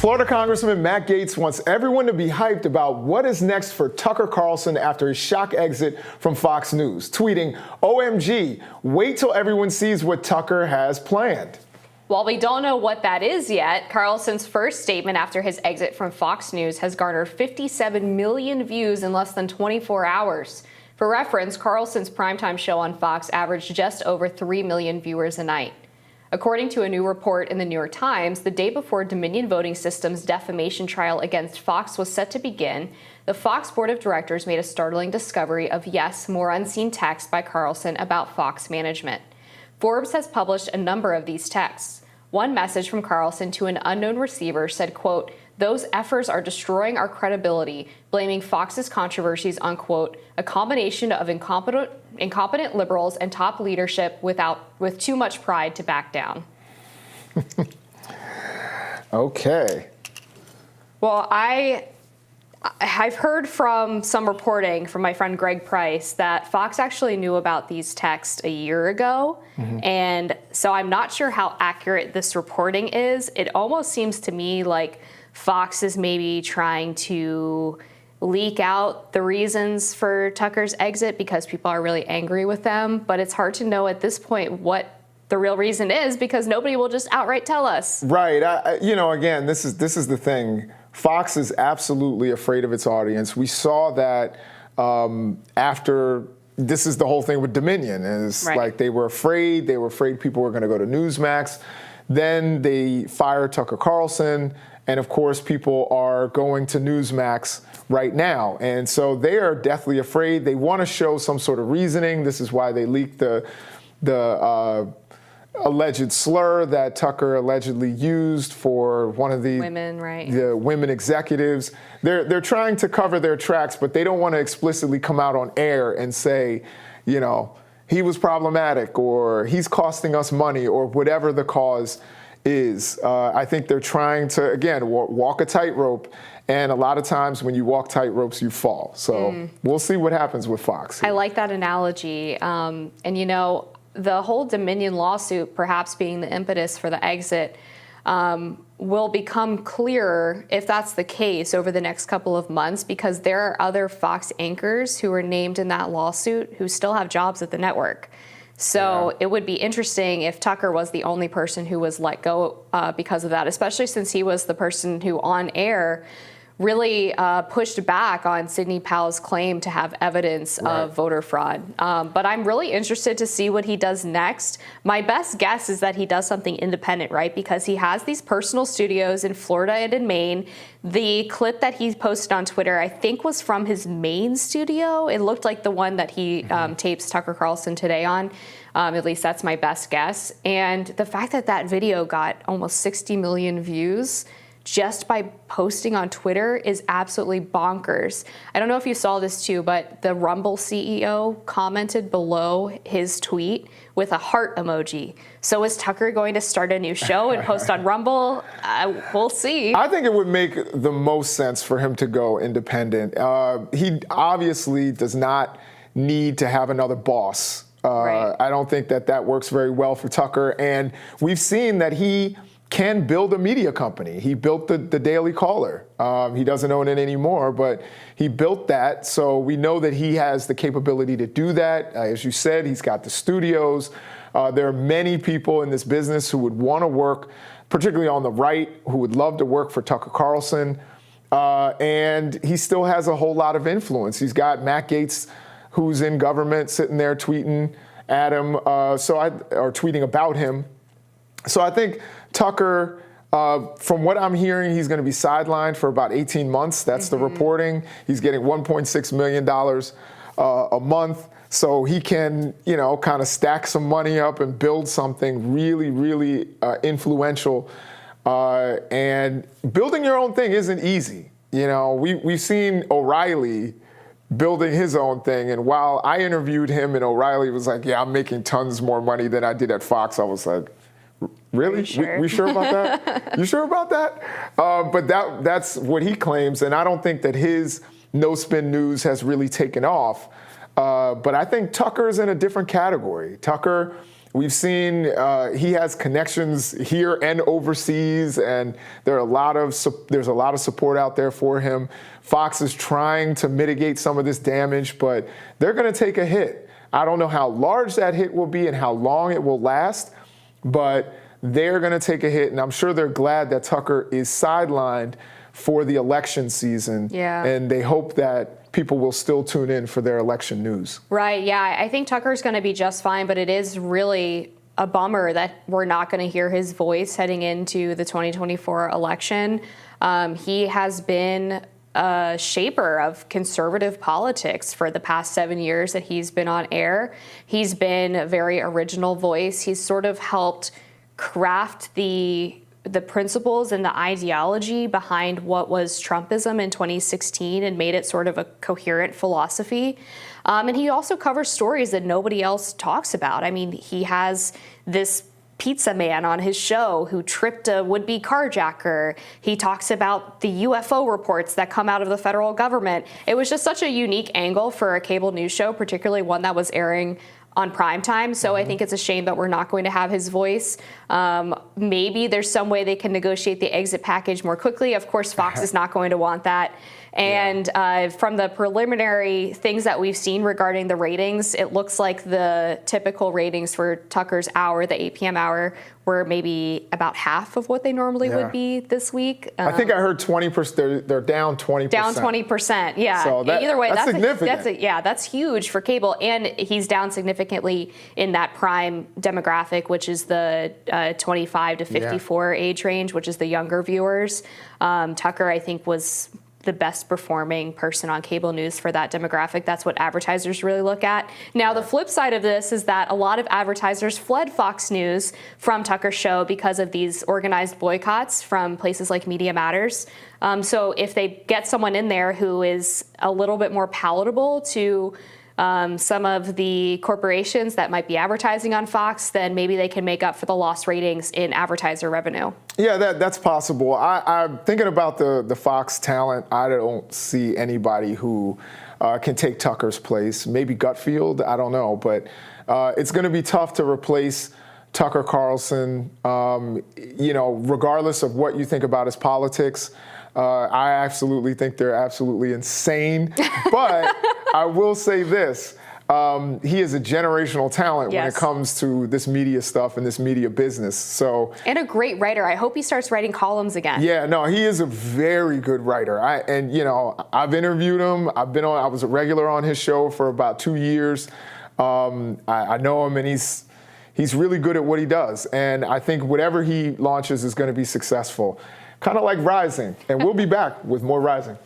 Florida Congressman Matt Gaetz wants everyone to be hyped about what is next for Tucker Carlson after his shock exit from Fox News, tweeting, "OMG, wait till everyone sees what Tucker has planned." While we don't know what that is yet, Carlson's first statement after his exit from Fox News has garnered 57 million views in less than 24 hours. For reference, Carlson's primetime show on Fox averaged just over 3 million viewers a night. According to a new report in the New York Times, the day before Dominion Voting Systems' defamation trial against Fox was set to begin, the Fox board of directors made a startling discovery of, yes, more unseen text by Carlson about Fox management. Forbes has published a number of these texts. One message from Carlson to an unknown receiver said, quote, "Those efforts are destroying our credibility," blaming Fox's controversies on, quote, "a combination of incompetent liberals and top leadership with too much pride to back down." Okay. Well, I've heard from some reporting from my friend Greg Price that Fox actually knew about these texts a year ago. And so I'm not sure how accurate this reporting is. It almost seems to me like Fox is maybe trying to leak out the reasons for Tucker's exit because people are really angry with them. But it's hard to know at this point what the real reason is because nobody will just outright tell us. Right. Again, this is the thing. Fox is absolutely afraid of its audience. We saw that after. This is the whole thing with Dominion is right. Like they were afraid people were going to go to Newsmax. Then they fired Tucker Carlson. And of course, people are going to Newsmax right now. And so they are deathly afraid. They want to show some sort of reasoning. This is why they leaked the alleged slur that Tucker allegedly used for one of the women, right? The women executives. They're trying to cover their tracks, but they don't want to explicitly come out on air and say, he was problematic or he's costing us money or whatever the cause is. I think they're trying to, again, walk a tightrope. And a lot of times when you walk tightropes, you fall. So we'll see what happens with Fox. I like that analogy. The whole Dominion lawsuit, perhaps being the impetus for the exit, will become clearer if that's the case over the next couple of months because there are other Fox anchors who were named in that lawsuit who still have jobs at the network. So It would be interesting if Tucker was the only person who was let go because of that, especially since he was the person who on air really pushed back on Sidney Powell's claim to have evidence of voter fraud. But I'm really interested to see what he does next. My best guess is that he does something independent, right? Because he has these personal studios in Florida and in Maine. The clip that he posted on Twitter, I think, was from his Maine studio. It looked like the one that he tapes Tucker Carlson today on. At least that's my best guess. And the fact that that video got almost 60 million views just by posting on Twitter is absolutely bonkers. I don't know if you saw this too, but the Rumble CEO commented below his tweet with a heart emoji. So is Tucker going to start a new show and post on Rumble? We'll see. I think it would make the most sense for him to go independent. He obviously does not need to have another boss. Right. I don't think that works very well for Tucker. And we've seen that he can build a media company. He built the Daily Caller. He doesn't own it anymore, but he built that. So we know that he has the capability to do that. As you said, he's got the studios. There are many people in this business who would want to work, particularly on the right, who would love to work for Tucker Carlson. And he still has a whole lot of influence. He's got Matt Gaetz, who's in government, sitting there tweeting at him, or tweeting about him. So I think Tucker, from what I'm hearing, he's going to be sidelined for about 18 months. That's the reporting. He's getting $1.6 million a month. So he can, kind of stack some money up and build something really, really influential. And building your own thing isn't easy. We've seen O'Reilly building his own thing. And while I interviewed him and O'Reilly was like, yeah, I'm making tons more money than I did at Fox, I was like, really? Sure? We sure about that? You sure about that? But that's what he claims. And I don't think that his no spin news has really taken off. But I think Tucker's in a different category. Tucker We've seen he has connections here and overseas, and there's a lot of support out there for him. Fox is trying to mitigate some of this damage, but they're going to take a hit. I don't know how large that hit will be and how long it will last, but they're going to take a hit, and I'm sure they're glad that Tucker is sidelined for the election season. Yeah. And they hope that people will still tune in for their election news. Right, yeah. I think Tucker's going to be just fine, but it is really a bummer that we're not going to hear his voice heading into the 2024 election. He has been a shaper of conservative politics for the past 7 years that he's been on air. He's been a very original voice. He's sort of helped craft the principles and the ideology behind what was Trumpism in 2016 and made it sort of a coherent philosophy. And he also covers stories that nobody else talks about. I mean, he has this pizza man on his show who tripped a would-be carjacker. He talks about the UFO reports that come out of the federal government. It was just such a unique angle for a cable news show, particularly one that was airing on prime time. So I think it's a shame that we're not going to have his voice. Maybe there's some way they can negotiate the exit package more quickly. Of course, Fox is not going to want that. And from the preliminary things that we've seen regarding the ratings, it looks like the typical ratings for Tucker's hour, the 8 p.m. hour, were maybe about half of what they normally would be this week. I think I heard 20%. They're down 20%. Down 20%, yeah. So either way, that's significant. That's huge for cable, and he's down significantly in that prime demographic, which is the 25 to 54 age range, which is the younger viewers. Tucker, I think, was the best performing person on cable news for that demographic. That's what advertisers really look at. Now, the flip side of this is that a lot of advertisers fled Fox News from Tucker's show because of these organized boycotts from places like Media Matters. So if they get someone in there who is a little bit more palatable to some of the corporations that might be advertising on Fox, then maybe they can make up for the lost ratings in advertiser revenue. Yeah, that's possible. I'm thinking about the Fox talent. I don't see anybody who can take Tucker's place. Maybe Gutfield, I don't know. But it's going to be tough to replace Tucker Carlson, regardless of what you think about his politics. I absolutely think they're absolutely insane. But I will say this. He is a generational talent when it comes to this media stuff and this media business. So, and a great writer. I hope he starts writing columns again. Yeah, no, he is a very good writer. I've interviewed him. I was a regular on his show for about 2 years. I know him, and he's really good at what he does. And I think whatever he launches is going to be successful. Kind of like Rising. And we'll be back with more Rising.